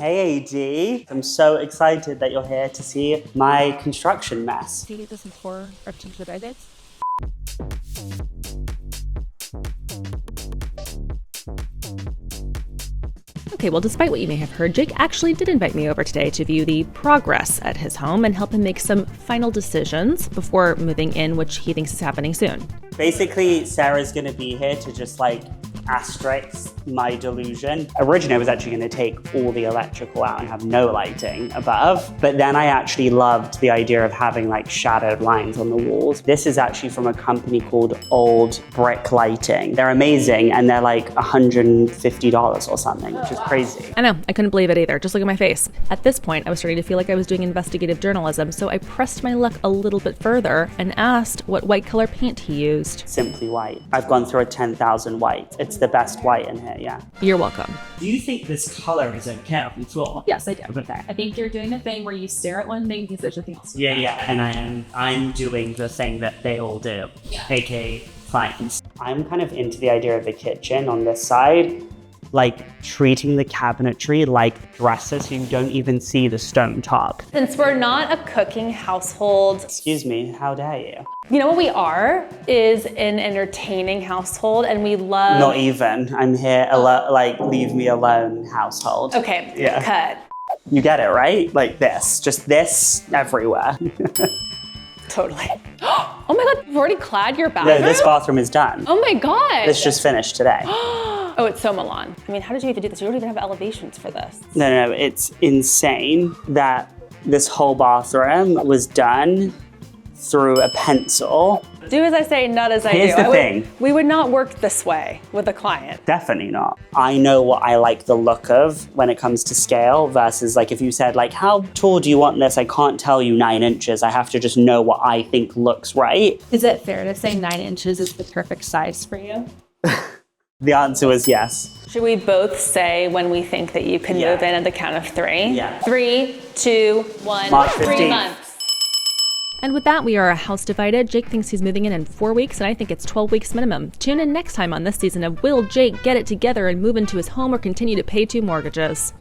Hey AD, I'm so excited that you're here to see my construction mess. Do you need this in 4 or 2 days? Okay, well, despite what you may have heard, Jake actually did invite me over today to view the progress at his home and help him make some final decisions before moving in, which he thinks is happening soon. Basically, Sarah's gonna be here to just asterisk my delusion. Originally, I was actually gonna take all the electrical out and have no lighting above, but then I actually loved the idea of having shadowed lines on the walls. This is actually from a company called Olde Brick Lighting. They're amazing, and they're $150 or something, which is crazy. I know, I couldn't believe it either. Just look at my face. At this point, I was starting to feel like I was doing investigative journalism, so I pressed my luck a little bit further and asked what white color paint he used. Simply white. I've gone through a 10,000 white. It's the best white in here, yeah. You're welcome. Do you think this color is okay on the floor? Yes, I do. Okay. I think you're doing the thing where you stare at one thing because there's nothing else. Yeah, and I'm doing the thing that they all do, aka finds. I'm kind of into the idea of the kitchen on this side, treating the cabinetry like dresses so you don't even see the stone top. Since we're not a cooking household. Excuse me, how dare you? You know what we are is an entertaining household, and we love. Not even. I'm here, leave me alone household. Okay, yeah. Cut. You get it, right? Like this, just this everywhere. Totally. Oh my God, you've already clad your bathroom? No, this bathroom is done. Oh my God. This just finished today. Oh, it's so Milan. I mean, how did you even do this? You don't even have elevations for this. No, it's insane that this whole bathroom was done through a pencil. Do as I say, not as I do. Here's the thing. We would not work this way with a client. Definitely not. I know what I like the look of when it comes to scale versus if you said how tall do you want this? I can't tell you 9 inches. I have to just know what I think looks right. Is it fair to say 9 inches is the perfect size for you? The answer was yes. Should we both say when we think that you can move in at the count of 3? Yeah. 3, 2, 1. March 3 15th. months. And with that, we are a house divided. Jake thinks he's moving in 4 weeks, and I think it's 12 weeks minimum. Tune in next time on this season of Will Jake Get It Together and Move into his home or continue to pay 2 mortgages?